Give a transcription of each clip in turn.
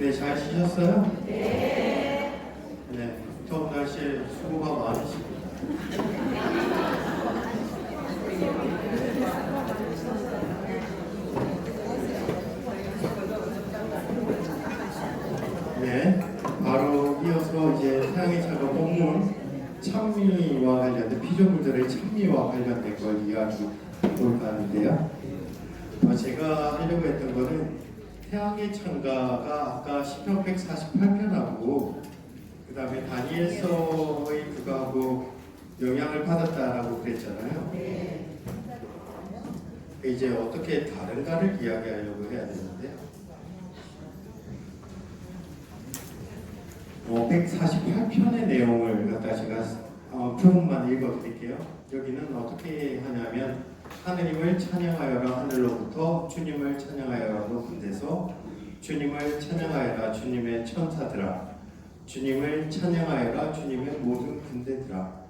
네, 잘 쉬셨어요? 네, 더운 날씨에 수고가 많으십니다. 네, 바로 이어서 이제 태양의 차가 본문 찬미와 관련된 피조물들의 찬미와 관련된 걸 이야기 볼까 하는데요. 제가 하려고 했던 거는 태양의 창가가 아까 시편 148편하고 그 다음에 다니엘서의 그거하고 영향을 받았다라고 그랬잖아요. 이제 어떻게 다른가를 이야기하려고 해야 되는데 148편의 내용을 갖다 제가 부분만 읽어드릴게요. 여기는 어떻게 하냐면 하느님을 찬양하여라 하늘로부터 주님을 찬양하여라로 군대서 주님을 찬양하여라 주님의 천사들아 주님을 찬양하여라 주님의 모든 군대들아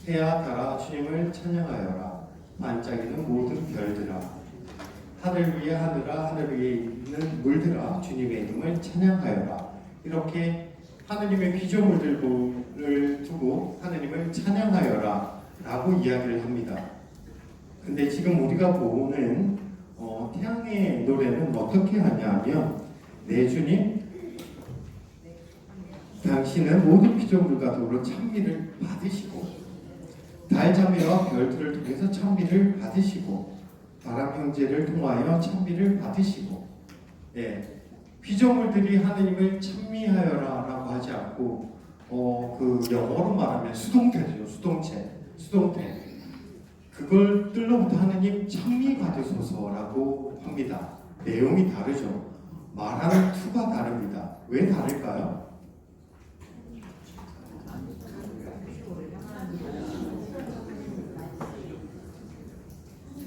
해야 달아 주님을 찬양하여라 반짝이는 모든 별들아 하늘 위에 하늘아 하늘 위에 있는 물들아 주님의 이름을 찬양하여라. 이렇게 하느님의 피조물들을 두고 하느님을 찬양하여라 라고 이야기를 합니다. 근데 지금 우리가 보는 태양의 노래는 어떻게 하냐면 내 주님 당신은 모든 피조물과 더불어 찬미를 받으시고 달자매와 별들을 통해서 찬미를 받으시고 바람 형제를 통하여 찬미를 받으시고 피조물들이 하느님을 찬미하여라 라고 하지 않고 그 영어로 말하면 수동태죠. 수동태 그걸들로부터 하느님 찬미 받으소서라고 합니다. 내용이 다르죠. 말하는 투가 다릅니다. 왜 다를까요?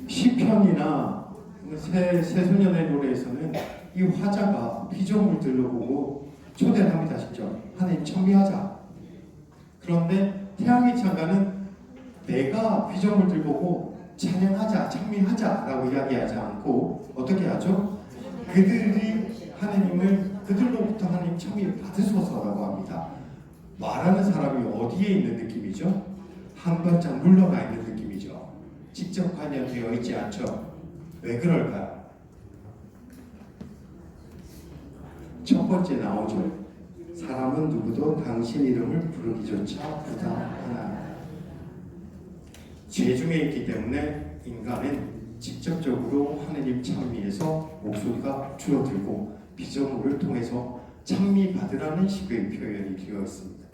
시편이나 새소년의 노래에서는 이 화자가 피조물들로 보고 초대를 합니다. 직접 하나님 찬미하자. 그런데 태양의 창가는 내가 피조물들 보고 찬양하자, 찬미하자 라고 이야기하지 않고 어떻게 하죠? 그들이 하나님을 그들로부터 하나님 찬미 받으소서라고 합니다. 말하는 사람이 어디에 있는 느낌이죠? 한 발짝 물러나 있는 느낌이죠. 직접 관여되어 있지 않죠. 왜 그럴까요? 첫 번째 나오죠. 사람은 누구도 당신 이름을 부르기조차 부담하나. 죄 중에 있기 때문에 인간은 직접적으로 하느님 찬미에서 목소리가 줄어들고 피조물을 통해서 찬미 받으라는 식의 표현이 되어 있습니다.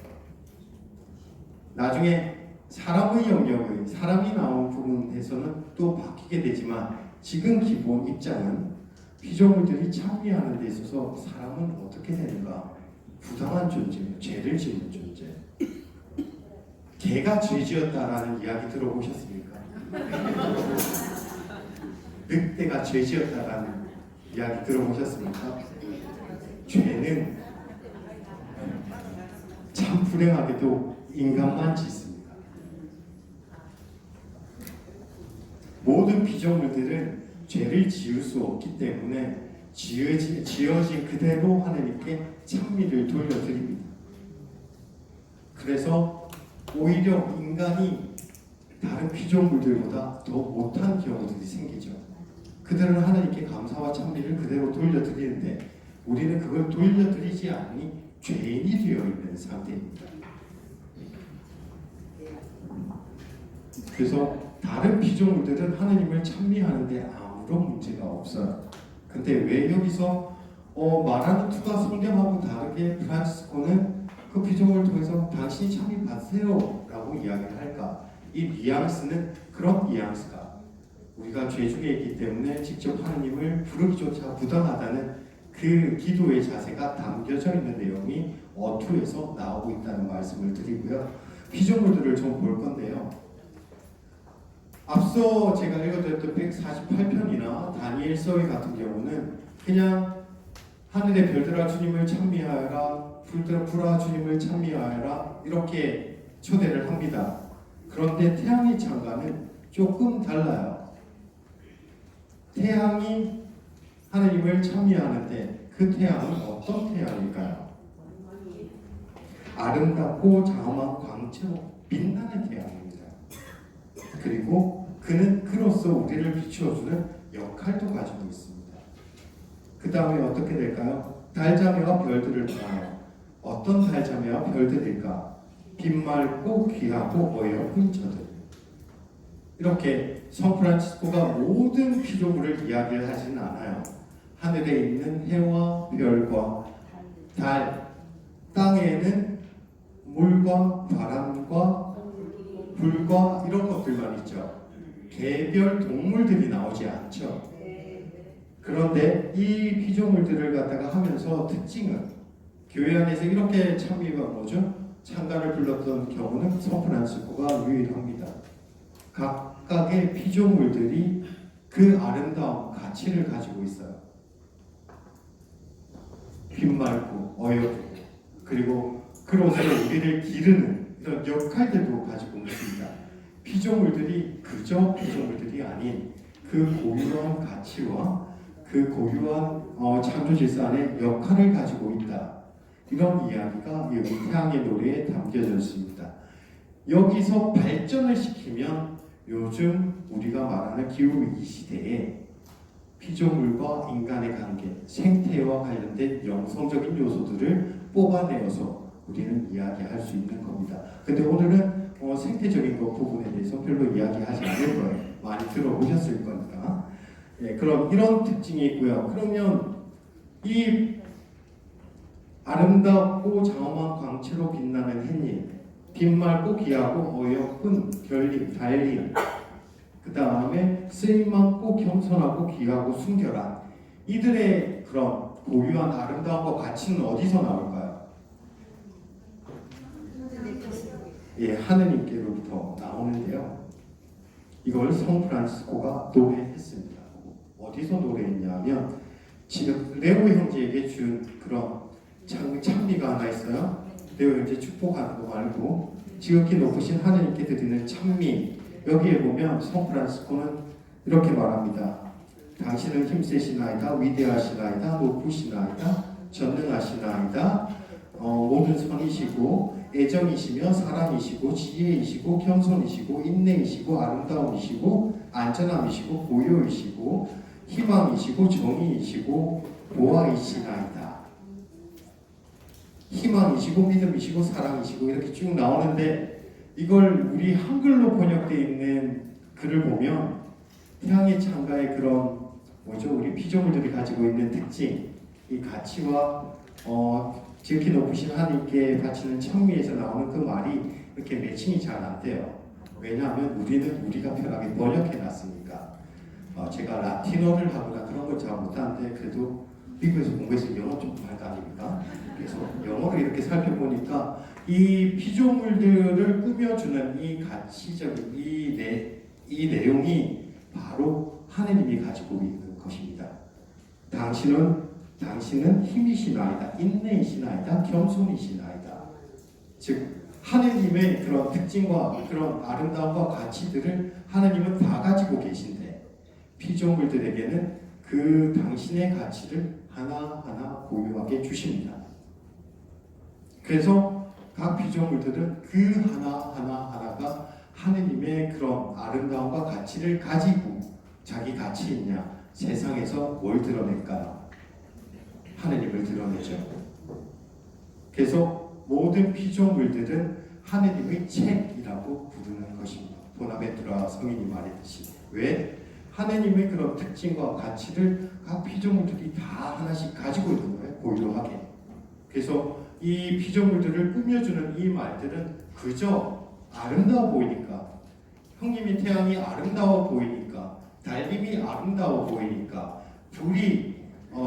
나중에 사람의 영역의 사람이 나온 부분에서는 또 바뀌게 되지만 지금 기본 입장은 피조물들이 찬미하는 데 있어서 사람은 어떻게 되는가? 부당한 존재예요. 죄를 짓는 존재. 개가 죄 지었다라는 이야기 들어보셨습니까? 늑대가 죄 지었다라는 이야기 들어보셨습니까? 죄는 참 불행하게도 인간만 짓습니다. 모든 피조물들은 죄를 지을 수 없기 때문에 지어진 그대로 하나님께 찬미를 돌려드립니다. 그래서 오히려 인간이 다른 피조물들보다 더 못한 경우들이 생기죠. 그들은 하나님께 감사와 찬미를 그대로 돌려드리는데 우리는 그걸 돌려드리지 않으니 죄인이 되어 있는 상태입니다. 그래서 다른 피조물들은 하나님을 찬미하는데 아무런 문제가 없어요. 근데 왜 여기서 말하는 투가 성경하고 다르게 프란시스코는 그 피조물을 통해서 당신이 찬미 받으세요 라고 이야기를 할까? 이 뉘앙스는 그런 뉘앙스가 우리가 죄 중에 있기 때문에 직접 하나님을 부르기조차 부당하다는 그 기도의 자세가 담겨져 있는 내용이 어투에서 나오고 있다는 말씀을 드리고요. 피조물들을 좀 볼 건데요. 앞서 제가 읽어드렸던 148편이나 다니엘서의 같은 경우는 그냥 하늘의 별들아 주님을 찬미하여라 불들아 불아 주님을 찬미하여라 이렇게 초대를 합니다. 그런데 태양의 창가는 조금 달라요. 태양이 하나님을 찬미하는데 그 태양은 어떤 태양이고 아름답고 장엄한 광채로 빛나는 태양입니다. 그리고 그는 그로서 우리를 비추어주는 역할도 가지고 있습니다. 그 다음에 어떻게 될까요? 달자매와 별들을 보아요. 어떤 달자매와 별들일까? 빛맑고 귀하고 어여쁜 저들. 이렇게 성프란치스코가 모든 피조물을 이야기를 하지는 않아요. 하늘에 있는 해와 별과 달, 땅에는 물과 바람과 불과 이런 것들만 있죠. 개별 동물들이 나오지 않죠. 그런데 이 피조물들을 갖다가 하면서 특징은 교회 안에서 이렇게 찬미가 뭐죠? 찬가를 불렀던 경우는 성프란치스코가 유일합니다. 각각의 피조물들이 그 아름다운 가치를 가지고 있어요. 빛맑고 어여쁘고 그리고 그로서 우리를 기르는 이런 역할들도 가지고 있습니다. 피조물들이 그저 피조물들이 아닌 그 고유한 가치와 그 고유한 창조 질서 안에 역할을 가지고 있다. 이런 이야기가 여기 태양의 노래에 담겨져 있습니다. 여기서 발전을 시키면 요즘 우리가 말하는 기후 이 시대에 피조물과 인간의 관계, 생태와 관련된 영성적인 요소들을 뽑아내어서 우리는 이야기할 수 있는 겁니다. 근데 오늘은 생태적인 것 부분에 대해서 별로 이야기하지 않을 거예요. 많이 들어보셨을 거니까. 예, 그럼 이런 특징이 있고요. 그러면 이 아름답고 장엄한 광채로 빛나는 햇님, 빛맑고 귀하고 어여쁜 별님, 달님, 그 다음에 쓰임많고 겸손하고 귀하고 순결한 이들의 그런 고유한 아름다움과 가치는 어디서 나올까요? 예, 하느님께로부터 나오는데요. 이걸 성프란치스코가 노래했습니다. 어디서 노래했냐면 지금 레오 형제에게 준 그런 찬미가 하나 있어요. 레오 형제 축복하는 거 말고 지극히 높으신 하느님께 드리는 찬미. 여기에 보면 성프란치스코는 이렇게 말합니다. 당신은 힘세시나이다, 위대하시나이다, 높으시나이다, 전능하시나이다, 모든 선이시고 애정이시며 사랑이시고 지혜이시고 겸손이시고 인내이시고 아름다움이시고 안전함이시고 고요이시고 희망이시고 정의이시고 보아이시나이다. 희망이시고 믿음이시고 사랑이시고 이렇게 쭉 나오는데 이걸 우리 한글로 번역되어 있는 글을 보면 태양의 창가의 그런 뭐죠? 우리 피조물들이 가지고 있는 특징, 이 가치와 지극히 높으신 하나님께 바치는 찬미에서 나오는 그 말이 이렇게 매칭이 잘 안 돼요. 왜냐하면 우리는 우리가 편하게 번역해놨으니까. 제가 라틴어를 하거나 그런 걸 잘 못하는데 그래도 미국에서 공부해서 영어 좀 할 거 아닙니까? 그래서 영어를 이렇게 살펴보니까 이 피조물들을 꾸며주는 이 가치적인 이 내용이 바로 하느님이 가지고 있는 것입니다. 당신은 힘이시나이다, 인내이시나이다, 겸손이시나이다. 즉 하느님의 그런 특징과 그런 아름다움과 가치들을 하느님은 다 가지고 계신데 피조물들에게는 그 당신의 가치를 하나하나 고유하게 주십니다. 그래서 각 피조물들은 그 하나하나가 하느님의 그런 아름다움과 가치를 가지고 자기 가치 있냐 세상에서 뭘 드러낼까요? 하느님을 드러내죠. 그래서 모든 피조물들은 하느님의 책이라고 부르는 것입니다. 보나벤투라 성인이 말했듯이 왜? 하느님의 그런 특징과 가치를 각 피조물들이 다 하나씩 가지고 있는 거예요. 고유하게. 그래서 이 피조물들을 꾸며주는 이 말들은 그저 아름다워 보이니까 형님이 태양이 아름다워 보이니까 달님이 아름다워 보이니까 불이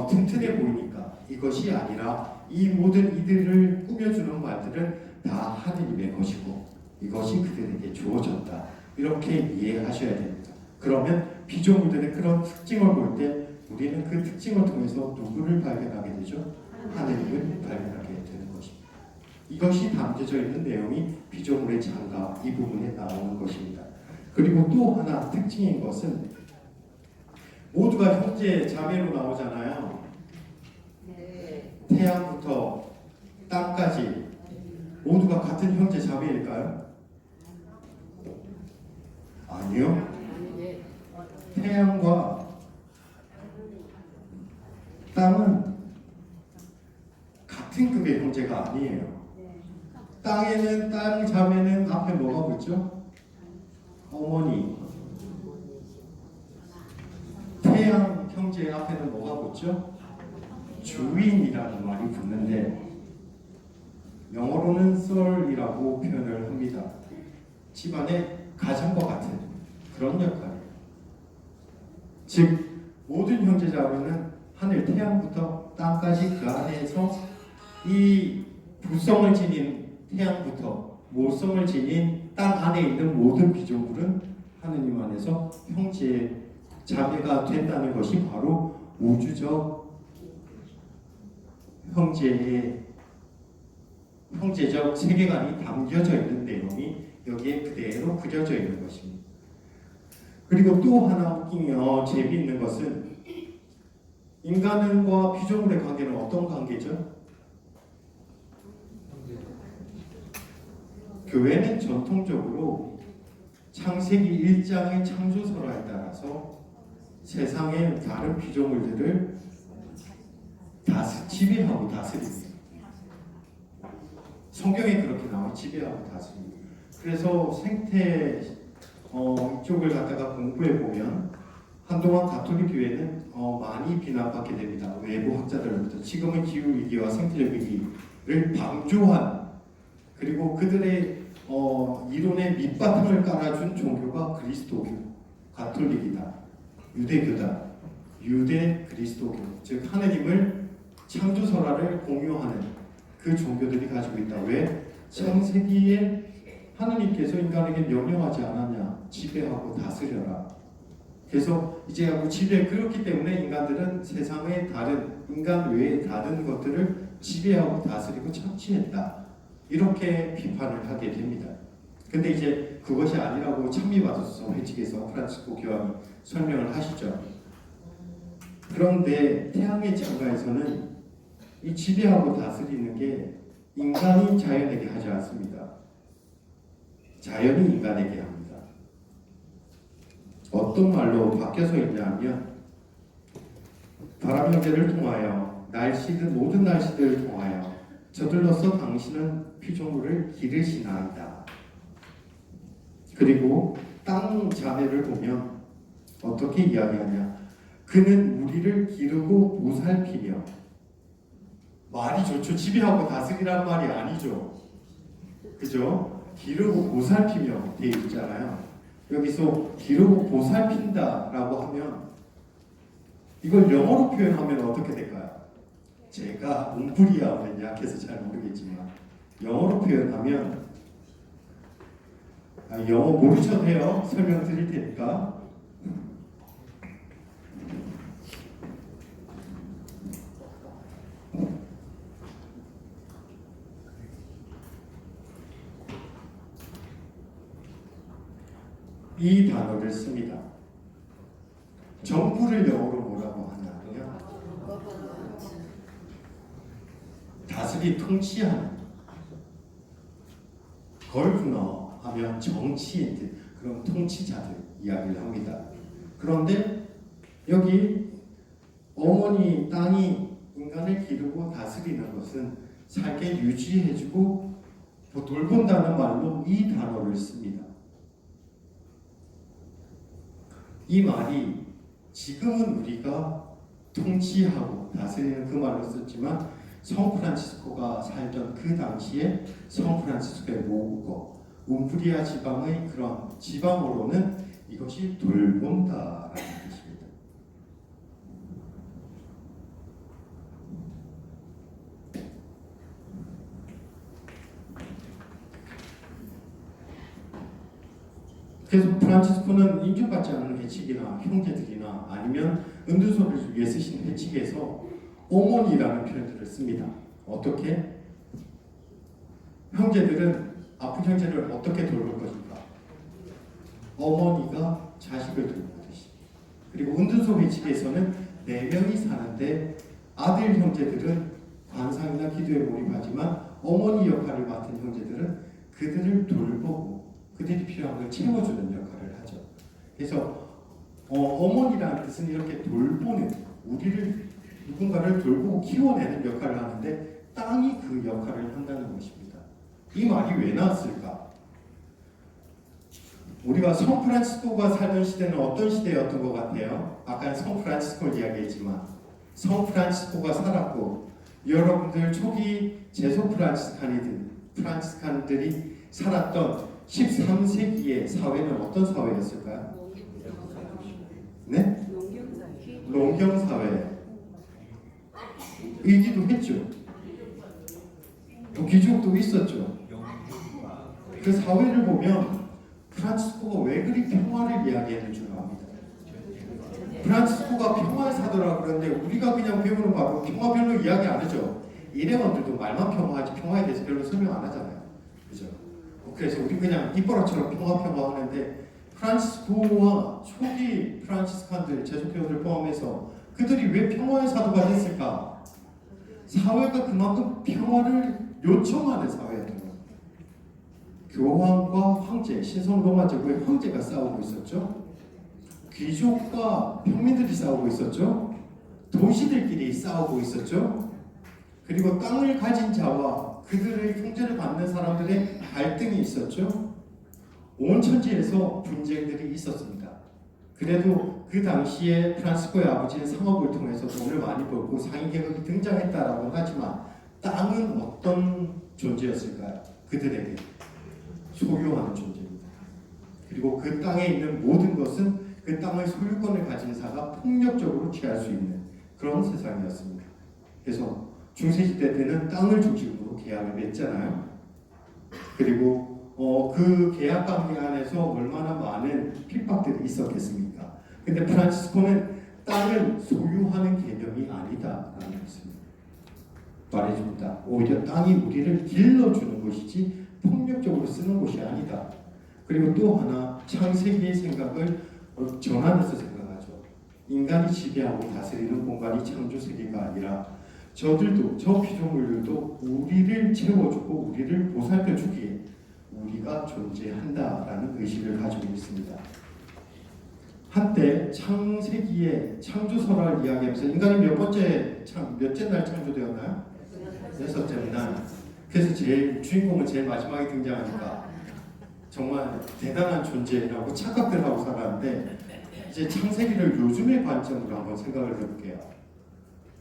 튼튼해 보이니까 이것이 아니라 이 모든 이들을 꾸며주는 말들은 다 하느님의 것이고 이것이 그들에게 주어졌다. 이렇게 이해하셔야 됩니다. 그러면 피조물들의 그런 특징을 볼 때 우리는 그 특징을 통해서 누구를 발견하게 되죠? 하느님을 발견하게 되는 것입니다. 이것이 담겨져 있는 내용이 피조물의 창가 이 부분에 나오는 것입니다. 그리고 또 하나 특징인 것은 모두가 형제 자매로 나오잖아요. 태양부터 땅까지 모두가 같은 형제 자매일까요? 아니요. 태양과 땅은 같은 급의 형제가 아니에요. 땅에는 땅 자매는 앞에 뭐가 붙죠? 어머니. 태양 형제 앞에는 뭐가 붙죠? 주인이라는 말이 붙는데 영어로는 썰이라고 표현을 합니다. 집안의 가장과 같은 그런 역할. 즉 모든 형제자매는 하늘 태양부터 땅까지 그 안에서 이 부성을 지닌 태양부터 모성을 지닌 땅 안에 있는 모든 피조물은 하느님 안에서 형제 자매가 된다는 것이 바로 우주적 형제적 세계관이 담겨져 있는 내용이 여기에 그대로 그려져 있는 것입니다. 그리고 또 하나 웃기며 재미있는 것은 인간과 피조물의 관계는 어떤 관계죠? 교회는 전통적으로 창세기 1장의 창조설화에 따라서 세상의 다른 피조물들을 지배하고 다스립니다. 성경에 그렇게 나와 지배하고 다스립니다. 그래서 생태 이쪽을 갖다가 공부해 보면 한동안 가톨릭 교회는 많이 비난받게 됩니다. 외부 학자들로부터. 지금은 기후 위기와 생태적 위기를 방조한 그리고 그들의 이론의 밑바탕을 깔아준 종교가 그리스도교, 가톨릭이다, 유대교다, 유대 그리스도교, 즉 하느님을 창조설화를 공유하는 그 종교들이 가지고 있다. 왜? 창세기에 하느님께서 인간에게 명령하지 않았냐? 지배하고 다스려라. 그래서 이제 하고 지배 그렇기 때문에 인간들은 세상의 다른 인간 외의 다른 것들을 지배하고 다스리고 착취했다. 이렇게 비판을 하게 됩니다. 근데 이제 그것이 아니라고 찬미받아서 회칙에서 프란치스코 교황이 설명을 하시죠. 그런데 태양의 창가에서는 이 지배하고 다스리는 게 인간이 자연에게 하지 않습니다. 자연이 인간에게 합니다. 어떤 말로 바뀌어서 있냐면 바람 형제를 통하여 모든 날씨들을 통하여 저들로서 당신은 피조물을 기르시나이다. 그리고 땅 자매를 보면 어떻게 이야기하냐? 그는 우리를 기르고 보살피며. 말이 좋죠. 지배하고 다스리란 말이 아니죠. 그죠? 기르고 보살피며 되어 있잖아요. 여기서 기르고 보살핀다라고 하면 이걸 영어로 표현하면 어떻게 될까요? 제가 웅부리아어는 약해서 잘 모르겠지만 영어로 표현하면 영어 모르셔도 돼요. 설명 드릴 테니까. 이 단어를 씁니다. 정부를 영어로 뭐라고 하냐면 다스리 통치하는 걸브너 하면 정치인들 그런 통치자들 이야기를 합니다. 그런데 여기 어머니 땅이 인간을 기르고 다스리는 것은 살게 유지해주고 돌본다는 말로 이 단어를 씁니다. 이 말이 지금은 우리가 통치하고 다스리는 그 말로 썼지만 성 프란치스코가 살던 그 당시에 성 프란치스코의 모국어 움프리아 지방의 그런 지방어로는 이것이 돌본다라는 뜻입니다. 그래서 프란치스코는 인정받지 않는 회칙이나 형제들이나 아니면 은둔소를 위해 쓰신 회칙에서 어머니라는 표현들을 씁니다. 어떻게? 형제들은 아픈 형제를 어떻게 돌볼 것인가? 어머니가 자식을 돌보듯이. 그리고 은둔소 회칙에서는 4명이 사는데 아들 형제들은 관상이나 기도에 몰입하지만 어머니 역할을 맡은 형제들은 그들을 돌보고 그들이 필요한 걸 채워주는 역할을 하죠. 그래서 어머니라는 뜻은 이렇게 돌보는, 우리를 누군가를 돌보고 키워내는 역할을 하는데 땅이 그 역할을 한다는 것입니다. 이 말이 왜 나왔을까? 우리가 성프란치스코가 살던 시대는 어떤 시대였던 것 같아요? 아까 성프란치스코를 이야기했지만 성프란치스코가 살았고 여러분들 초기 제소 프란치스칸들이 살았던 13세기의 사회는 어떤 사회였을까요? 네? 농경사회. 의기도 했죠. 귀족도 있었죠. 그 사회를 보면 프란치스코가 왜 그리 평화를 이야기하는 줄 압니다. 프란치스코가 평화의 사도라 그러는데 우리가 그냥 배우는 바로 평화 별로 이야기 안 하죠. 이래원들도 말만 평화하지 평화에 대해서 별로 설명 안 하잖아요. 그죠? 그래서 우리 그냥 입버릇처럼 평화 하는데 프란치스코와 초기 프란치스칸들, 제조교들 포함해서 그들이 왜 평화의 사도가 됐을까? 사회가 그만큼 평화를 요청하는 사회였던 거예요. 교황과 황제, 신성 로마 제국의 황제가 싸우고 있었죠. 귀족과 평민들이 싸우고 있었죠. 도시들끼리 싸우고 있었죠. 그리고 땅을 가진 자와 그들의 통제를 받는 사람들의 갈등이 있었죠. 온 천지에서 분쟁들이 있었습니다. 그래도 그 당시에 프란치스코의 아버지는 상업을 통해서 돈을 많이 벌고 상위 계급이 등장했다라고 하지만 땅은 어떤 존재였을까요? 그들에게 소유하는 존재입니다. 그리고 그 땅에 있는 모든 것은 그 땅의 소유권을 가진 자가 폭력적으로 취할 수 있는 그런 세상이었습니다. 그래서 중세시대 때는 땅을 중심으로 계약을 맺잖아요. 그리고 그 계약 관계 안에서 얼마나 많은 핍박들이 있었겠습니까? 근데 프란치스코는 땅을 소유하는 개념이 아니다라는 것을 말해줍니다. 오히려 땅이 우리를 길러주는 것이지 폭력적으로 쓰는 것이 아니다. 그리고 또 하나 창세기의 생각을 전환해서 생각하죠. 인간이 지배하고 다스리는 공간이 창조 세계가 아니라 저들도, 저 피조물들도 우리를 채워주고 우리를 보살펴주기에 우리가 존재한다라는 의식을 가지고 있습니다. 한때 창세기의 창조설화를 이야기하면서 인간이 몇째 날 창조되었나요? 6째 날. 그래서 주인공은 제일 마지막에 등장하니까 정말 대단한 존재라고 착각들 하고 살았는데 이제 창세기를 요즘의 관점으로 한번 생각을 해볼게요.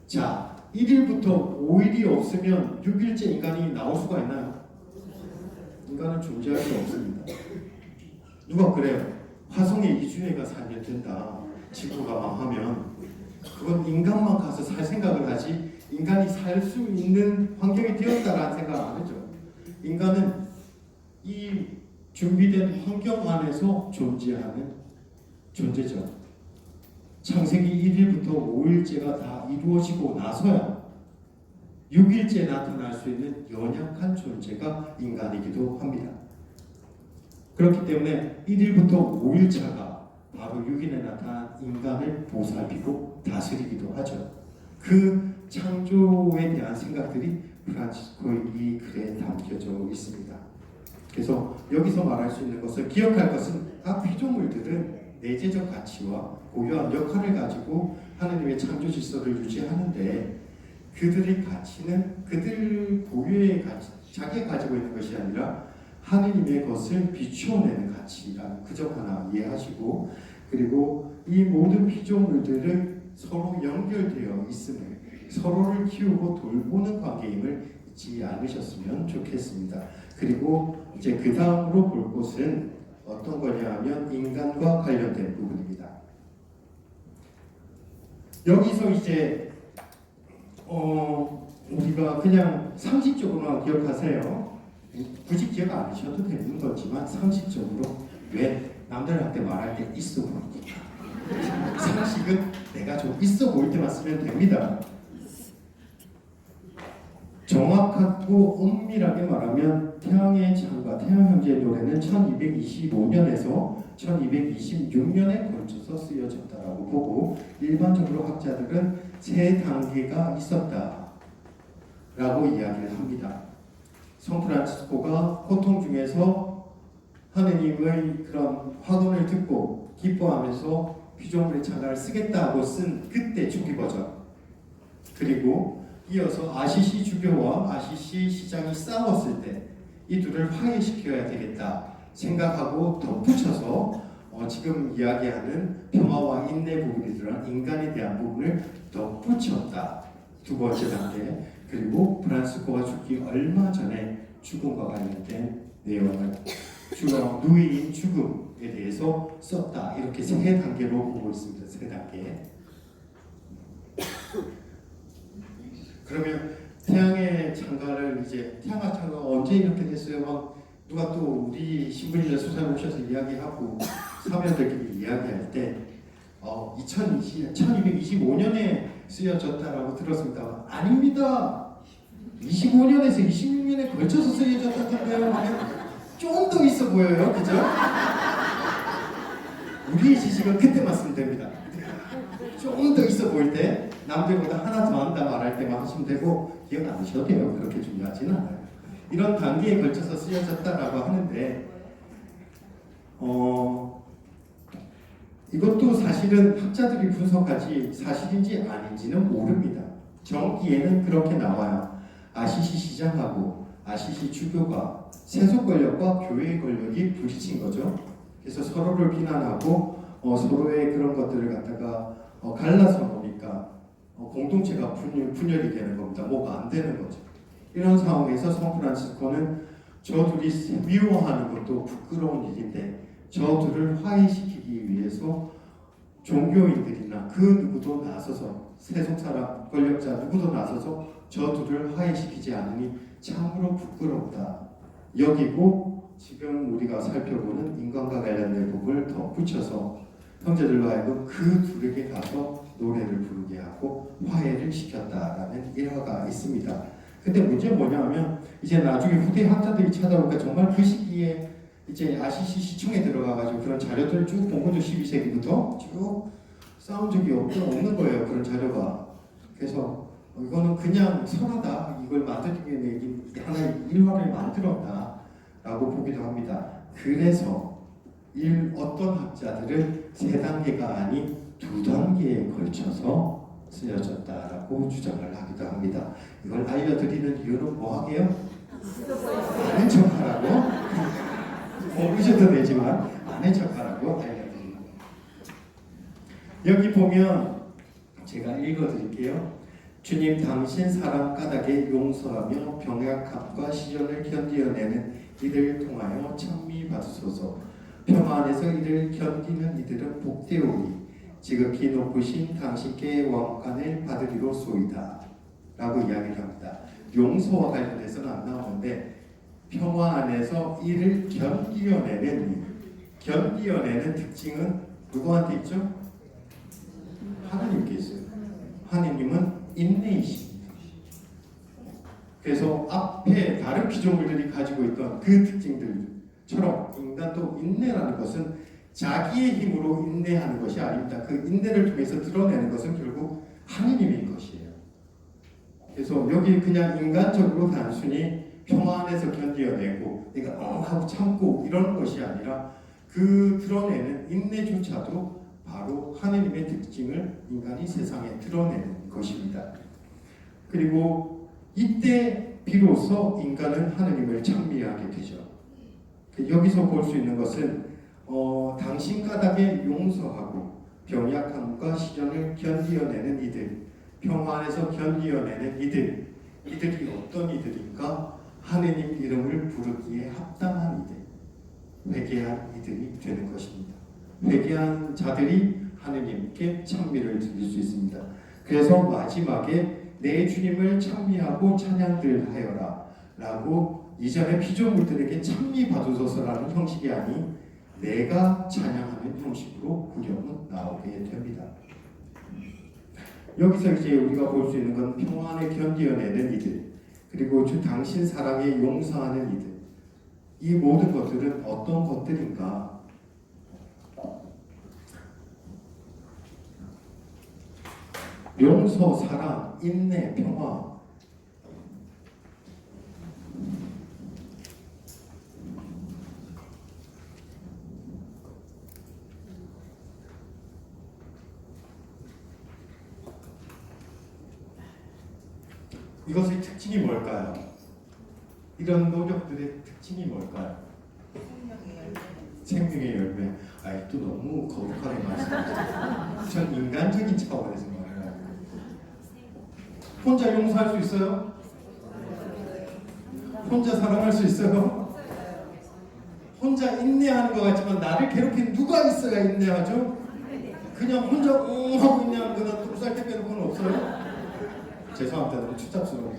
자, 1일부터 5일이 없으면 6일째 인간이 나올 수가 있나요? 인간은 존재할 수 없습니다. 누가 그래요? 화성에 이주해가 살면 된다. 지구가 망하면 그건 인간만 가서 살 생각을 하지 인간이 살 수 있는 환경이 되었다라는 생각 안 하죠. 인간은 이 준비된 환경 안에서 존재하는 존재죠. 창세기 1일부터 5일째가 다 이루어지고 나서야 6일째 나타날 수 있는 연약한 존재가 인간이기도 합니다. 그렇기 때문에 1일부터 5일차가 바로 6일에 나타난 인간을 보살피고 다스리기도 하죠. 그 창조에 대한 생각들이 프란치스코의 이 글에 담겨져 있습니다. 그래서 여기서 말할 수 있는 것을 기억할 것은 각 피조물들은 내재적 가치와 고유한 역할을 가지고 하나님의 창조 질서를 유지하는데 그들의 가치는 그들 고유의 가치, 자기가 가지고 있는 것이 아니라 하느님의 것을 비추어내는 가치라는 그 점 하나 이해하시고 그리고 이 모든 피조물들은 서로 연결되어 있음을 서로를 키우고 돌보는 관계임을 잊지 않으셨으면 좋겠습니다. 그리고 이제 그 다음으로 볼 것은 어떤 거냐 하면 인간과 관련된 부분입니다. 여기서 이제 우리가 그냥 상식적으로만 기억하세요. 굳이 기억 안 하셔도 되는 거지만 상식적으로 왜 남들한테 말할 때 있어 보이니까 상식은 내가 좀 있어 보일 때만 쓰면 됩니다. 정확하고 엄밀하게 말하면 태양의 창과 태양 형제의 노래는 1225년에서 1226년에 걸쳐서 쓰여졌다라고 보고 일반적으로 학자들은 세 단계가 있었다. 라고 이야기를 합니다. 성프란치스코가 고통 중에서 하느님의 그런 화돈을 듣고 기뻐하면서 피조물의 창가를 쓰겠다고 쓴 그때 초기 버전, 그리고 이어서 아시시 주교와 아시시 시장이 싸웠을 때 이 둘을 화해시켜야 되겠다 생각하고 덧붙여서 지금 이야기하는 평화와 인내 부분이 들어간 인간에 대한 부분을 덧붙였다. 두 번째 단계. 그리고 프란시스코가 죽기 얼마 전에 죽음과 관련된 내용을 누이인 죽음에 대해서 썼다. 이렇게 세 단계로 보고 있습니다. 세 단계. 그러면 태양의 창가를 이제 태양의 창가가 언제 이렇게 됐어요? 막 누가 또 우리 신부님들 수사에 오셔서 이야기하고 사면들끼리 이야기할 때 1225년에 쓰여졌다라고 들었습니다. 아닙니다. 25년에서 26년에 걸쳐서 쓰여졌다던데요. 좀 더 있어 보여요. 그죠? 우리의 지식은 그때만 쓰면 됩니다. 좀 더 있어 보일 때 남들보다 하나 더 한다 말할 때만 하시면 되고 기억 안 하셔도 돼요. 그렇게 중요하지는 않아요. 이런 단계에 걸쳐서 쓰여졌다라고 하는데 이것도 사실은 학자들이 분석하지 사실인지 아닌지는 모릅니다. 정기에는 그렇게 나와요. 아시시 시장하고 아시시 주교가 세속 권력과 교회의 권력이 부딪힌 거죠. 그래서 서로를 비난하고 서로의 그런 것들을 갖다가 갈라서 놓으니까 공동체가 분열이 되는 겁니다. 뭐가 안 되는 거죠. 이런 상황에서 성프란시스코는 저 둘이 미워하는 것도 부끄러운 일인데 저 둘을 화해시키기 위해서 종교인들이나 그 누구도 나서서 세속사람 권력자 누구도 나서서 저 둘을 화해시키지 않으니 참으로 부끄럽다 여기고 지금 우리가 살펴보는 인간과 관련된 부분을 덧붙여서 형제들로 하여금 그 둘에게 가서 노래를 부르게 하고 화해를 시켰다라는 일화가 있습니다. 근데 문제는 뭐냐면 이제 나중에 후대 학자들이 찾아보니까 정말 그 시기에 이제 아시시 시청에 들어가가지고 그런 자료들을 쭉 본 거죠. 12세기부터 쭉 싸운 적이 없는 거예요. 그런 자료가. 그래서 이거는 그냥 설하다. 이걸 만들기 위해 하나의 일화를 만들었다 라고 보기도 합니다. 그래서 어떤 학자들은 세 단계가 아닌 두 단계에 걸쳐서 쓰여졌다라고 주장을 하기도 합니다. 이걸 알려드리는 이유는 뭐하게요? 아는 척하라고 모르셔도 되지만 아는 척하라고 알려드립니다. 여기 보면 제가 읽어드릴게요. 주님 당신 사람 까닭에 용서하며 병약함과 시련을 견디어내는 이들을 통하여 찬미 받으소서. 평화 안에서 이를 견디는 이들은 복되오니 지극히 높으신 당신께 왕관을 받으리로소이다 라고 이야기를 합니다. 용서와 관련해서는 안 나오는데 평화 안에서 이를 견디어내는 특징은 누구한테 있죠? 하나님께 있어요. 하나님은 인내이십니다. 그래서 앞에 다른 피조물들이 가지고 있던 그 특징들처럼 인간도 인내라는 것은 자기의 힘으로 인내하는 것이 아닙니다. 그 인내를 통해서 드러내는 것은 결국 하느님인 것이에요. 그래서 여기 그냥 인간적으로 단순히 평화 안에서 견디어내고 내가 하고 참고 이런 것이 아니라 그 드러내는 인내조차도 바로 하느님의 특징을 인간이 세상에 드러내는 것입니다. 그리고 이때 비로소 인간은 하느님을 찬미하게 되죠. 여기서 볼 수 있는 것은 당신 까닭에 용서하고 병약함과 시련을 견디어내는 이들, 평화 안에서 견디어내는 이들이 어떤 이들인가? 하느님 이름을 부르기에 합당한 이들, 회개한 이들이 되는 것입니다. 회개한 자들이 하느님께 찬미를 드릴 수 있습니다. 그래서 마지막에 내 주님을 찬미하고 찬양들 하여라 라고 이전에 피조물들에게 찬미 받으소서라는 형식이 아닌 내가 찬양하는 형식으로 구령은 나오게 됩니다. 여기서 이제 우리가 볼 수 있는 건 평안에 견디어내는 이들, 그리고 주 당신 사랑에 용서하는 이들, 이 모든 것들은 어떤 것들인가? 용서, 사랑, 인내, 평화, 이것의 특징이 뭘까요? 이런 노력들의 특징이 뭘까요? 생명의 열매. 아이, 또 너무 거룩하게 말씀하시죠. 전 인간적인 차원에서 말해요. 혼자 용서할 수 있어요? 혼자 사랑할 수 있어요? 혼자 인내하는 것 같지만 나를 괴롭힌 누가 있어야 인내하죠? 그냥 혼자 하고 인내하는 거는 두살 때 빼놓고는 없어요? 죄송합니다. 너무 추잡스러워요.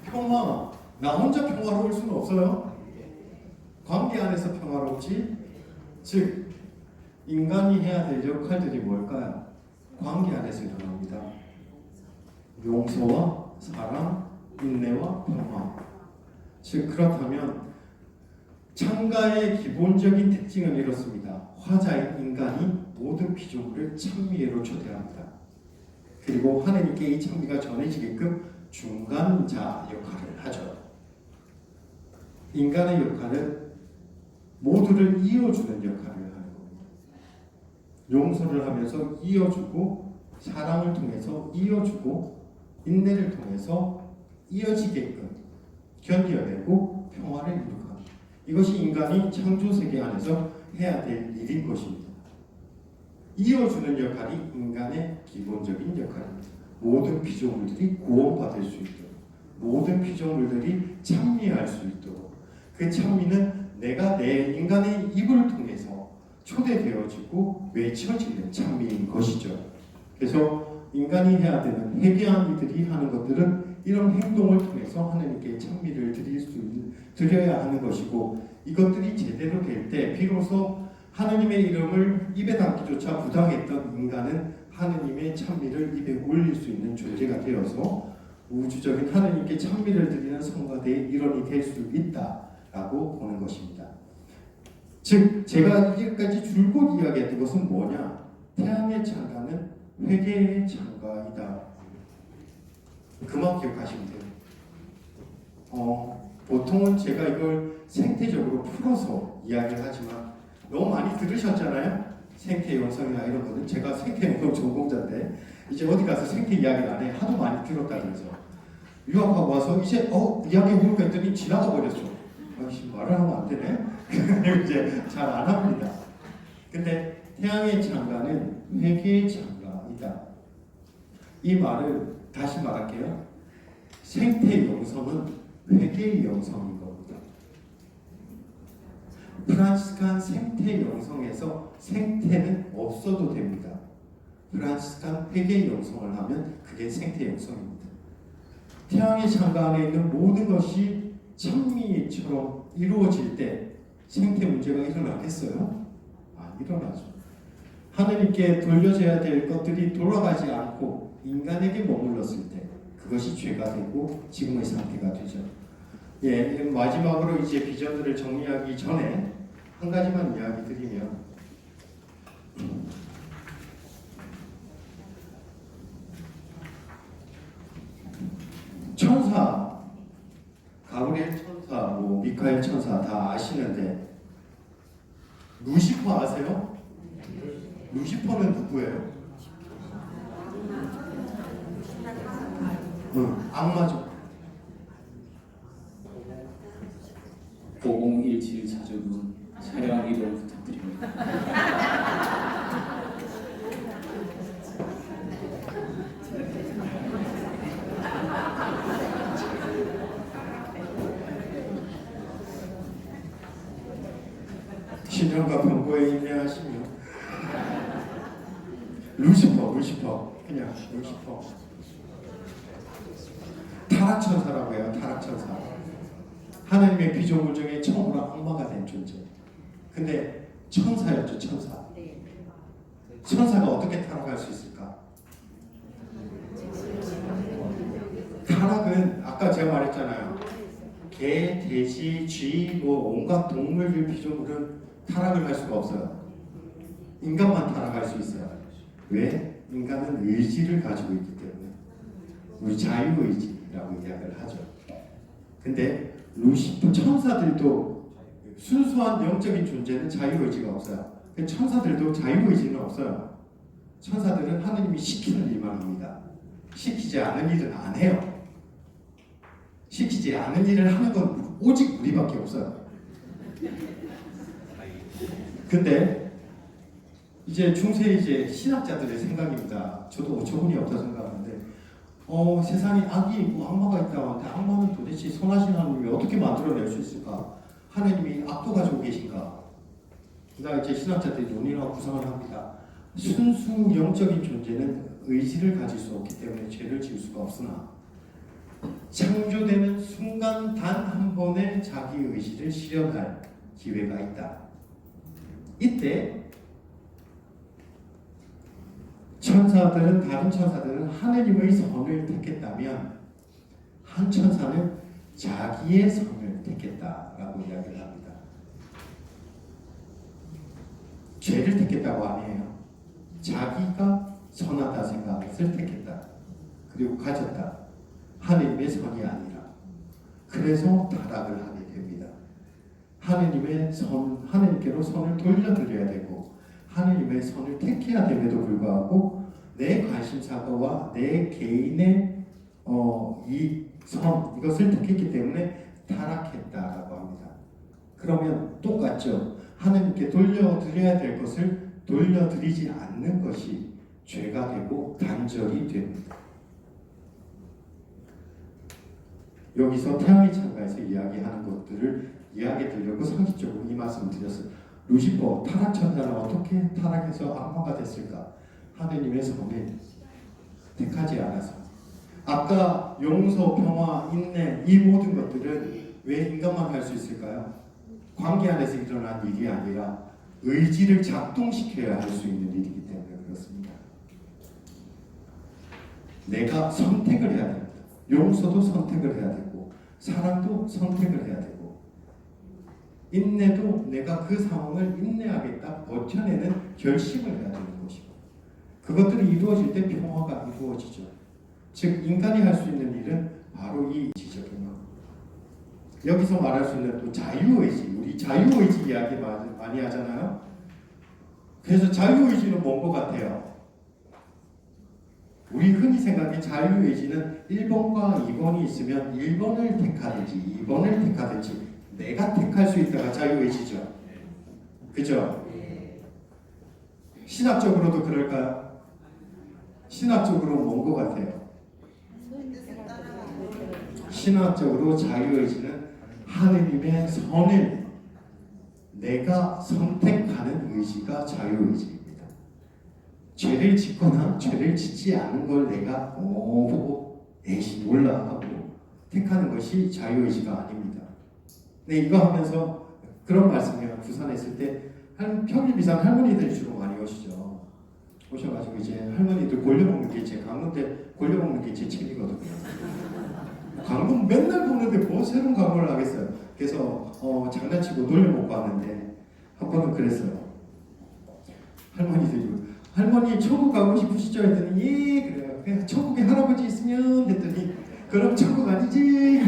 평화. 나 혼자 평화로울 수는 없어요. 관계 안에서 평화롭지. 즉 인간이 해야 될 역할들이 뭘까요? 관계 안에서 일어납니다. 용서와 사랑, 인내와 평화. 즉 그렇다면 창가의 기본적인 특징은 이렇습니다. 화자인 인간이 모든 피조물을 찬미애로 초대합니다. 그리고 하나님께 이 찬미가 전해지게끔 중간자 역할을 하죠. 인간의 역할은 모두를 이어주는 역할을 하는 겁니다. 용서를 하면서 이어주고, 사랑을 통해서 이어주고, 인내를 통해서 이어지게끔 견뎌내고 평화를 이루고 합니다. 이것이 인간이 창조세계 안에서 해야 될 일인 것입니다. 이어주는 역할이 인간의 기본적인 역할입니다. 모든 피조물들이 구원받을 수 있도록, 모든 피조물들이 찬미할 수 있도록, 그 찬미는 내가 내 인간의 입을 통해서 초대되어지고 외쳐지는 찬미인 것이죠. 그래서 인간이 해야 되는 회개한 이들이 하는 것들은 이런 행동을 통해서 하나님께 찬미를 드려야 하는 것이고, 이것들이 제대로 될 때 비로소 하나님의 이름을 입에 담기조차 부당했던 인간은 하나님의 찬미를 입에 올릴 수 있는 존재가 되어서 우주적인 하나님께 찬미를 드리는 성가대의 일원이 될 수 있다라고 보는 것입니다. 즉 제가 이제까지 줄곧 이야기했던 것은 뭐냐? 태양의 창가는 회개의 창가이다. 그만 기억하시면 돼요. 보통은 제가 이걸 생태적으로 풀어서 이야기를 하지만 너무 많이 들으셨잖아요. 생태 영성이나 이런 거는 제가 생태 영성 전공자인데 이제 어디 가서 생태 이야기를 안 해. 하도 많이 들었다 그래서 유학하고 와서 이제 이야기 해볼까 했더니 지나가 버렸어. 말을 하면 안 되네. 이제 잘 안 합니다. 근데 태양의 창가는 회개의 창가이다. 이 말을 다시 말할게요. 생태 영성은 회개의 영성인 겁니다. 프란시스칸 생태 영성에서 생태는 없어도 됩니다. 프란시스칸 회개의 영성을 하면 그게 생태 영성입니다. 태양의 창가 안에 있는 모든 것이 찬미처럼 이루어질 때 생태 문제가 일어나겠어요? 안 일어나죠. 하나님께 돌려져야 될 것들이 돌아가지 않고 인간에게 머물렀을 때 그것이 죄가 되고 지금의 상태가 되죠. 예, 마지막으로 이제 비전들을 정리하기 전에 한 가지만 이야기 드리면 천사, 가브리엘 천사, 미카엘 천사 다 아시는데 루시퍼 아세요? 루시퍼는 누구예요? 악마죠. 5017 자주분 촬영하기로 부탁드립니다. 신령과 병고에 인내하시며 루시퍼 그냥 루시퍼 타락천사라고 해요. 타락천사. 하나님의 피조물 중에 처음으로 악마가 된 존재. 근데 천사였죠. 천사. 천사가 어떻게 타락할 수 있을까? 타락은 아까 제가 말했잖아요. 개, 돼지, 쥐, 온갖 동물들 피조물은 타락을 할 수가 없어요. 인간만 타락할 수 있어요. 왜? 인간은 의지를 가지고 있기 때문에. 우리 자유의지라고 이야기를 하죠. 근데 루시퍼 천사들도 순수한 영적인 존재는 자유의지가 없어요. 천사들도 자유의지는 없어요. 천사들은 하나님이 시키는 일만 합니다. 시키지 않은 일은 안 해요. 시키지 않은 일을 하는 건 오직 우리밖에 없어요. 근데 이제 중세 이제 신학자들의 생각입니다. 저도 어처구니 없다 생각하는데 세상에 악이 있고 악마가 있다고 하는데 악마는 도대체 선하신 하나님이 어떻게 만들어낼 수 있을까? 하나님이 악도 가지고 계신가? 나 이제 신학자들이 논의하고 구상을 합니다. 순수 영적인 존재는 의지를 가질 수 없기 때문에 죄를 지을 수가 없으나 창조되는 순간 단 한 번의 자기 의지를 실현할 기회가 있다. 이때 다른 천사들은 하느님의 선을 택했다면 한 천사는 자기의 선을 택했다라고 이야기를 합니다. 죄를 택했다고 아니에요. 자기가 선하다 생각을 택했다. 그리고 가졌다. 하느님의 선이 아니라. 그래서 타락을 하게 됩니다. 하느님께로 선을 돌려드려야 되고 하느님의 선을 택해야 됨에도 불구하고 내 관심사와 내 개인의 이것을 택했기 때문에 타락했다라고 합니다. 그러면 똑같죠. 하느님께 돌려드려야 될 것을 돌려드리지 않는 것이 죄가 되고 단절이 됩니다. 여기서 태양의 창가에서 이야기하는 것들을 이야기해 드리려고 상식적으로 이 말씀을 드렸어요. 루시퍼 타락천사는 어떻게 타락해서 악마가 됐을까? 하느님의 선을 택하지 않아서. 아까 용서, 평화, 인내 이 모든 것들은 왜 인간만 할 수 있을까요? 관계 안에서 일어난 일이 아니라 의지를 작동시켜야 할 수 있는 일이기 때문에 그렇습니다. 내가 선택을 해야 됩니다. 용서도 선택을 해야 되고 사랑도 선택을 해야 되고 인내도 내가 그 상황을 인내하겠다 버텨내는 결심을 해야 되는 것이고 그것들이 이루어질 때 평화가 이루어지죠. 즉 인간이 할 수 있는 일은 바로 이 지적인 것. 여기서 말할 수 있는 또 자유의지, 우리 자유의지 이야기 많이 하잖아요. 그래서 자유의지는 뭔 것 같아요? 우리 흔히 생각하는 자유의지는 1번과 2번이 있으면 1번을 택하든지 2번을 택하든지 내가 택할 수 있다가 자유의지죠. 그죠? 신학적으로도 그럴까요? 신학적으로 뭔 것 같아요? 신학적으로 자유의지는 하느님의 선을 내가 선택하는 의지가 자유의지입니다. 죄를 짓거나 죄를 짓지 않은 걸 내가 보고 에이 몰라 하고 택하는 것이 자유의지가 아닙니다. 네, 이거 하면서 그런 말씀이에요. 부산에 있을 때 평일 비상 할머니들이 주로 많이 오시죠. 오셔가지고 이제 할머니들 골려먹는 게 제 강릉대 골려먹는 게 제 책이거든요. 광고 맨날 보는데 뭐 새로운 광고를 하겠어요. 그래서 장난치고 놀려먹고 왔는데 한 번은 그랬어요. 할머니 천국 가고 싶으시죠? 했더니 예 그래요. 그냥 천국에 할아버지 있으면 했더니 그럼 천국 아니지?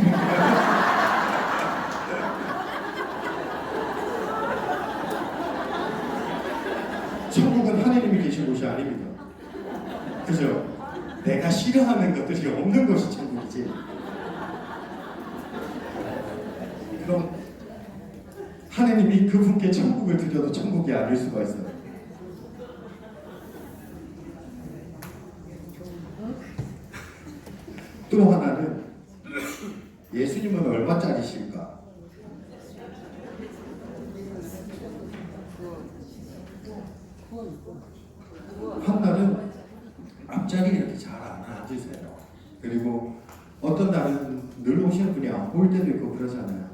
천국은 하나님이 계신 곳이 아닙니다. 그죠? 내가 싫어하는 것들이 없는 것이 천국이지. 그럼 하나님이 그분께 천국을 드려도 천국이 아닐 수가 있어요. 또 하나는 예수님은 얼마짜리실까? 한 날은 앞자리에 이렇게 잘 안 앉으세요. 그리고 어떤 날은 늘 오시는 분이 안 보일 때도 있고 그러잖아요.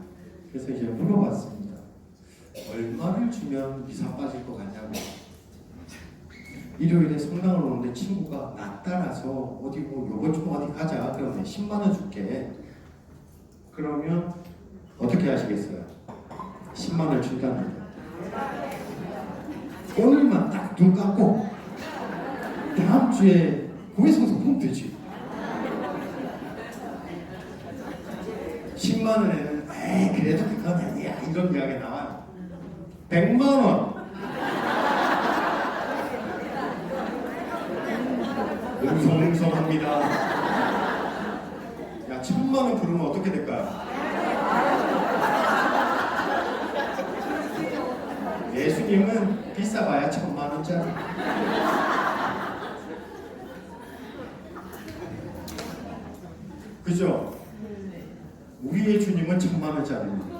그래서 이제 물어봤습니다. 얼마를 주면 미사 빠질 것 같냐고. 일요일에 성당을 오는데 친구가 나 따라서 어디 요번 주 어디 가자. 그러면 10만 원 줄게. 그러면 어떻게 하시겠어요? 10만 원을 준다는 거예요. 오늘만 딱 눈 감고 다음 주에 고해성사 보면 되지. 10만 원에는 그래도 그건 아니야 이런 이야기 나와요. 100만 원 웅성웅성합니다. 야 1000만 원 번 부르면 어떻게 될까요? 예수님은 비싸봐야 1,000,000원짜리. 그죠? 우리의 주님은 1,000,000원짜리입니다.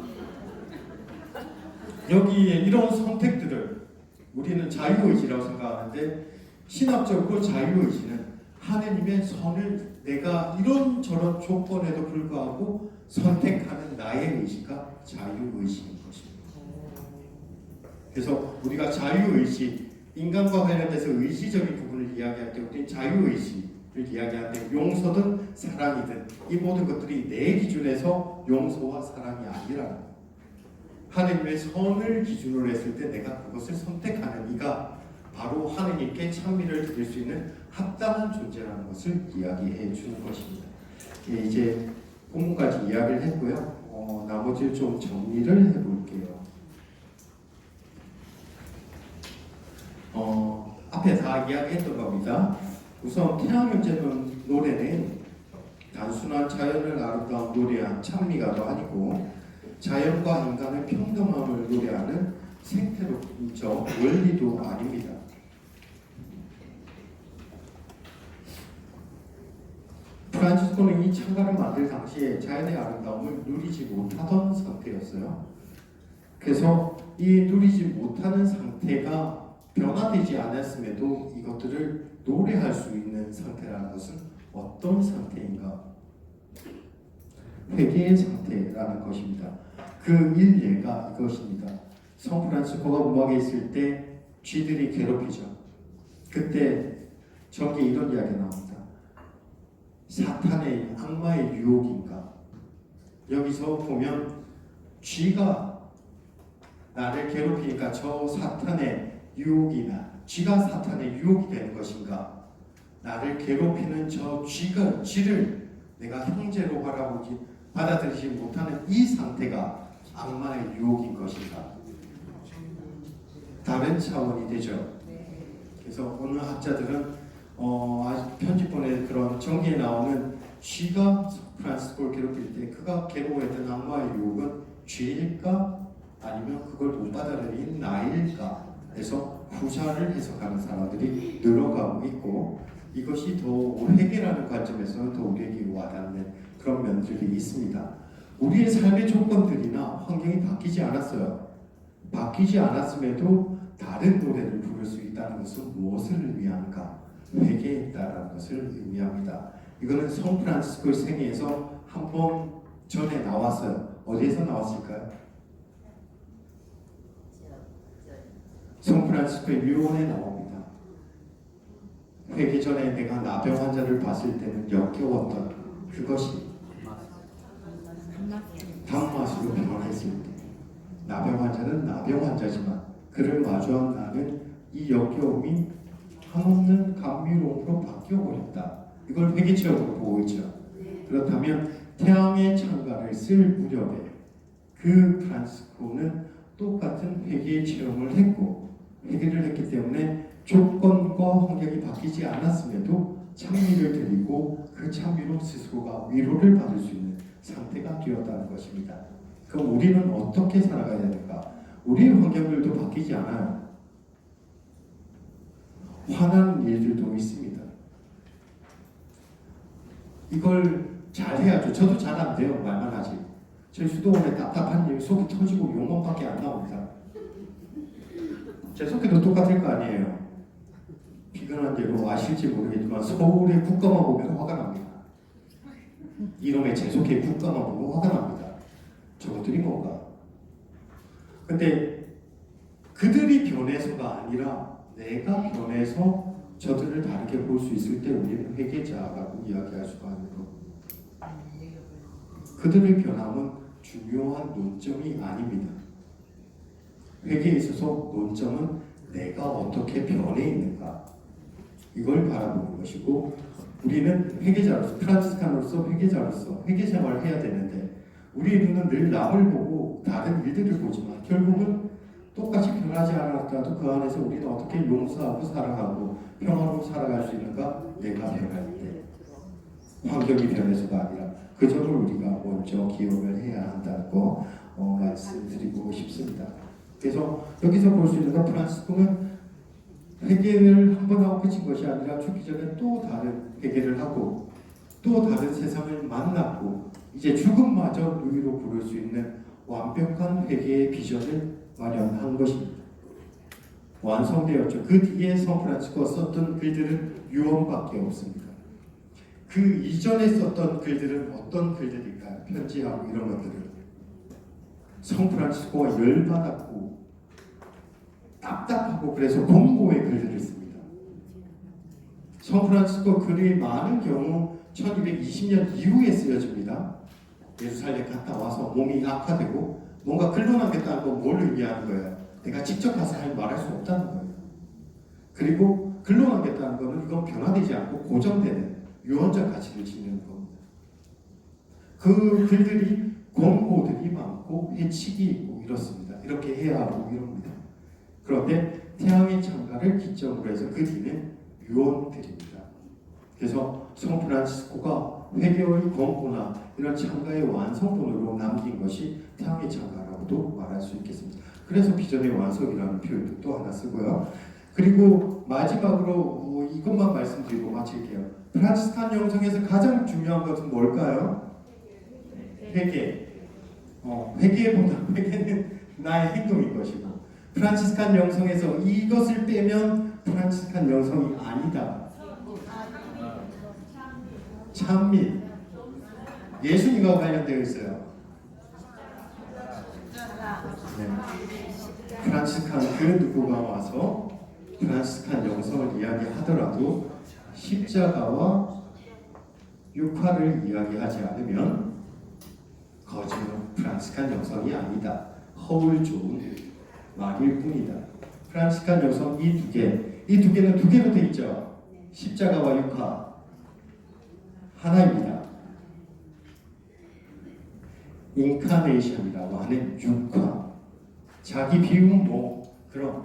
여기에 이런 선택들을 우리는 자유의지라고 생각하는데, 신학적으로 자유의지는 하느님의 선을 내가 이런저런 조건에도 불구하고 선택하는 나의 의지가 자유의지인 것입니다. 그래서 우리가 자유의지, 인간과 관련돼서 의지적인 부분을 이야기할 때 우리는 자유의지를 이야기하는데, 용서든 사랑이든 이 모든 것들이 내 기준에서 용서와 사랑이 아니라는 거예요. 하느님의 선을 기준으로 했을 때 내가 그것을 선택하는 이가 바로 하느님께 찬미를 드릴 수 있는 합당한 존재라는 것을 이야기해 주는 것입니다. 예, 이제 본문까지 이야기를 했고요. 나머지를 좀 정리를 해볼게요. 앞에 다 이야기했던 겁니다. 우선 태양연제는 노래는 단순한 자연을 아름다운 노래한 찬미가도 아니고, 자연과 인간의 평등함을 노래하는 생태론적 원리도 아닙니다. 프란치스코는 이 창가를 만들 당시에 자연의 아름다움을 누리지 못하던 상태였어요. 그래서 이 누리지 못하는 상태가 변화되지 않았음에도 이것들을 노래할 수 있는 상태라는 것은 어떤 상태인가? 회개의 상태라는 것입니다. 그 일례가 이것입니다. 성 프란치스코가 음악에 있을 때 쥐들이 괴롭히죠. 그때 저기에 이런 이야기가 나옵니다. 사탄의 악마의 유혹인가? 여기서 보면 쥐가 나를 괴롭히니까 저 사탄의 유혹이나 쥐가 사탄의 유혹이 되는 것인가? 나를 괴롭히는 저 쥐를 내가 형제로 받아들이지 못하는 이 상태가 악마의 유혹인 것인가? 다른 차원이 되죠. 그래서 어느 학자들은 편집본의 그런 정기에 나오는 쥐가 프란치스코를 괴롭힐 때 그가 괴로워했던 악마의 유혹은 쥐일까 아니면 그걸 못 받아들인 나일까 해서 후자를 해석하는 사람들이 늘어가고 있고, 이것이 더 회개라는 관점에서는 더 우리에게 와닿는 그런 면들이 있습니다. 우리의 삶의 조건들이나 환경이 바뀌지 않았어요. 바뀌지 않았음에도 다른 노래를 부를 수 있다는 것은 무엇을 의미하는가? 회개했다라는 것을 의미합니다. 이거는 성 프란치스코의 생애에서 한 번 전에 나왔어요. 어디에서 나왔을까요? 성 프란치스코의 묘원에 나옵니다. 회개 전에 내가 나병 환자를 봤을 때는 역겨웠던 그것이 단맛으로 변했을 때, 나병 환자는 나병 환자지만 그를 마주한 나는 이 역겨움이 한없는 감미로움으로 바뀌어버렸다. 이걸 회개체험으로 보고 있죠. 그렇다면 태양의 창가를 쓸 무렵에 그 프란치스코는 똑같은 회개의 체험을 했고, 회개를 했기 때문에 조건과 환경이 바뀌지 않았음에도 찬미를 드리고 그 찬미로 스스로가 위로를 받을 수 있는 상태가 되었다는 것입니다. 그럼 우리는 어떻게 살아가야 되는가? 우리의 환경들도 바뀌지 않아요. 화나는 일들도 있습니다. 이걸 잘 해야죠. 저도 잘 안 돼요. 말만 하지. 저희 수도원에 답답한 일 속이 터지고 욕망밖에 안 나옵니다. 제 속에도 똑같을 거 아니에요. 비근한 대로 아실지 모르겠지만 서울의 국가만 보면 화가 납니다. 이놈의 제 속의 국가만 보면 화가 납니다. 저것들이 뭔가. 근데 그들이 변해서가 아니라 내가 변해서 저들을 다르게 볼 수 있을 때 우리는 회개자라고 이야기할 수가 있는 겁니다. 그들의 변함은 중요한 논점이 아닙니다. 회개에 있어서 논점은 내가 어떻게 변해 있는가, 이걸 바라보는 것이고, 우리는 회개자로서, 프란치스칸으로서 회개자로서 회개 생활을 해야 되는데, 우리의 눈은 늘 남을 보고 다른 일들을 보지만 결국은 똑같이 변하지 않았더라도 그 안에서 우리는 어떻게 용서하고 사랑하고 평화로 살아갈 수 있는가? 내가 변할 때, 환경이 변해서가 아니라 그 점을 우리가 먼저 기억을 해야 한다고 말씀드리고 싶습니다. 그래서 여기서 볼 수 있는 건 프란시스코는 회개를 한 번 하고 그친 것이 아니라 죽기 전에 또 다른 회개를 하고 또 다른 세상을 만났고 이제 죽음마저 의로 부를 수 있는 완벽한 회개의 비전을 마련한 것입니다. 완성되었죠. 그 뒤에 성프란시스코가 썼던 글들은 유언밖에 없습니다. 그 이전에 썼던 글들은 어떤 글들일까요? 편지하고 이런 것들은 성프란시스코가 열받았고 답답하고 그래서 공고의 글들을 씁니다. 성프란시스코 글이 많은 경우 1220년 이후에 쓰여집니다. 예루살렘 갔다 와서 몸이 악화되고 뭔가 글러나겠다는 건 뭘 의미하는 거예요? 내가 직접 가서 말할 수 없다는 거예요. 그리고 글러나겠다는 거는 이건 변화되지 않고 고정되는 유언적 가치를 지니는 겁니다. 그 글들이 권고들이 많고 해칙이 있고 이렇습니다. 이렇게 해야 하고 이럽니다. 그런데 태양의 창가를 기점으로 해서 그 뒤는 유언들입니다. 그래서 성프란시스코가 회개의 권고나 이런 창가의 완성본으로 남긴 것이 태양의 창가라고도 말할 수 있겠습니다. 그래서 비전의 완성이라는 표현도 또 하나 쓰고요. 그리고 마지막으로 이것만 말씀드리고 마칠게요. 프란시스칸 영성에서 가장 중요한 것은 뭘까요? 회개. 회개는 나의 행동인 것이고 프란시스칸 영성에서 이것을 빼면 프란시스칸 영성이 아니다. 찬미. 예수님과 관련되어 있어요. 네. 프란시스칸 그 누구가 와서 프란시스칸 영성을 이야기하더라도 십자가와 육화를 이야기하지 않으면 거짓은 프란시스칸 영성이 아니다. 허울 좋은 말일 뿐이다. 프란시스칸 영성 이 두 개는 두 개로 되어 있죠. 십자가와 육화 하나입니다. 인카네이션이라고 하는 육화, 자기 비움 그럼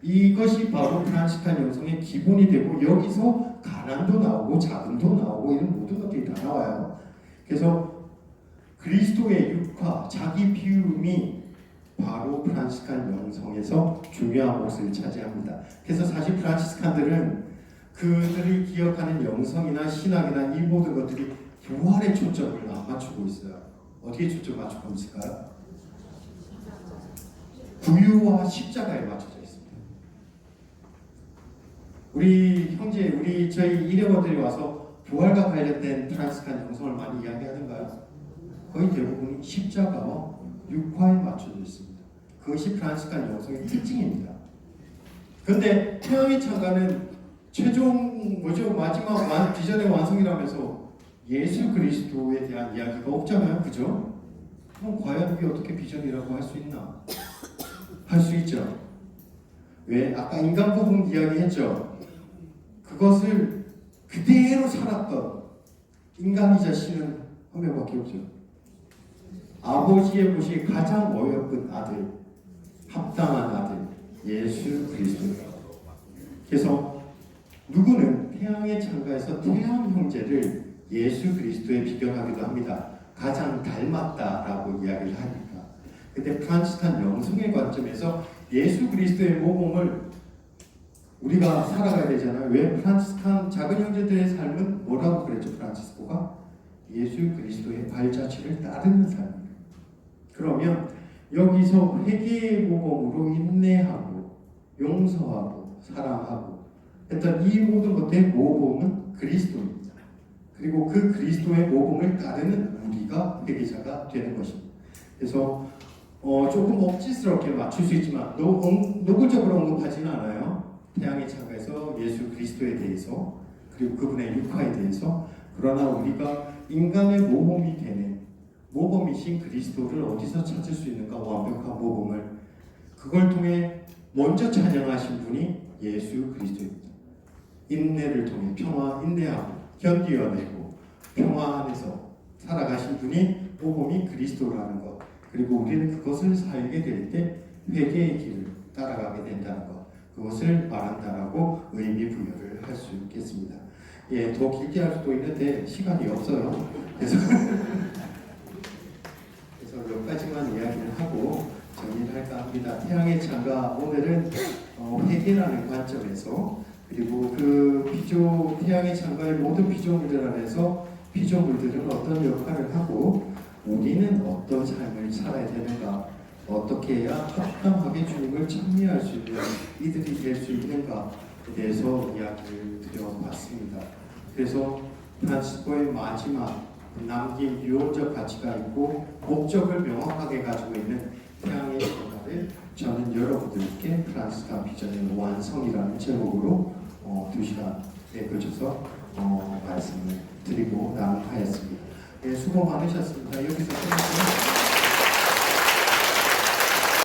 이것이 바로 프란시스칸 영성의 기본이 되고 여기서 가난도 나오고 자금도 나오고 이런 모든 것들이 다 나와요. 그래서 그리스도의 육화, 자기 비움이 바로 프란시스칸 영성에서 중요한 곳을 차지합니다. 그래서 사실 프란시스칸들은 그들이 기억하는 영성이나 신학이나 이 모든 것들이 부활에 초점을 안 맞추고 있어요. 어디에 초점 맞추고 있을까요? 부유와 십자가에 맞춰져 있습니다. 우리 형제, 저희 일행원들이 와서 부활과 관련된 프란시스칸 영성을 많이 이야기하던가요? 거의 대부분이 십자가와 육화에 맞춰져 있습니다. 그것이 프란시스칸 영성의 특징입니다. 그런데 태양의 창가는 최종 마지막 비전의 완성이라면서 예수 그리스도에 대한 이야기가 없잖아요, 그죠? 그럼 과연 이게 어떻게 비전이라고 할 수 있나? 할 수 있죠. 왜? 아까 인간 부분 이야기했죠. 그것을 그대로 살았던 인간이자 신은 한 명밖에 없죠. 아버지의 보시기에 가장 어여쁜 아들, 합당한 아들, 예수 그리스도. 그래서 누구는 태양의 창가에서 태양 형제를 예수 그리스도에 비교하기도 합니다. 가장 닮았다라고 이야기를 하니까. 근데 프란시스칸 영성의 관점에서 예수 그리스도의 모범을 우리가 살아가야 되잖아요. 왜? 프란시스칸 작은 형제들의 삶은 뭐라고 그랬죠? 프란시스코가 예수 그리스도의 발자취를 따르는 삶이에요. 그러면 여기서 회개의 모범으로 인내하고 용서하고 사랑하고 했던 이 모든 것의 모범은 그리스도입니다. 그리고 그 그리스도의 모범을 따르는 우리가 회개자가 되는 것입니다. 그래서 조금 억지스럽게 맞출 수 있지만 노골적으로 언급하지는 않아요. 태양의 창가에서 예수 그리스도에 대해서 그리고 그분의 육화에 대해서. 그러나 우리가 인간의 모범이 되는 모범이신 그리스도를 어디서 찾을 수 있는가? 완벽한 모범을 그걸 통해 먼저 찬양하신 분이 예수 그리스도입니다. 인내를 통해 인내하고 견디어내고 평화 안에서 살아가신 분이 모범이 그리스도라는 것. 그리고 우리는 그것을 살게 될 때 회개의 길을 따라가게 된다는 것. 그것을 말한다라고 의미 부여를 할 수 있겠습니다. 예, 더 길게 할 수도 있는데 시간이 없어요. 그래서 몇 가지만 이야기를 하고 정리를 할까 합니다. 태양의 창가 오늘은 회계라는 관점에서 그리고 그 태양의 창가의 모든 피조물들 안에서 피조물들은 어떤 역할을 하고 우리는 어떤 삶을 살아야 되는가, 어떻게 해야 합당하게 주님을 찬미할 수 있는 이들이 될 수 있는가에 대해서 이야기를 드려봤습니다. 그래서 프란시스코의 마지막 남긴 유언적 가치가 있고 목적을 명확하게 가지고 있는 태양의 창가를 저는 여러분들께 프란시스칸 비전의 완성이라는 제목으로 2시간에 걸쳐서 말씀을 드리고 나누하였습니다. 네, 수고 많으셨습니다. 여기서 끝났습니다.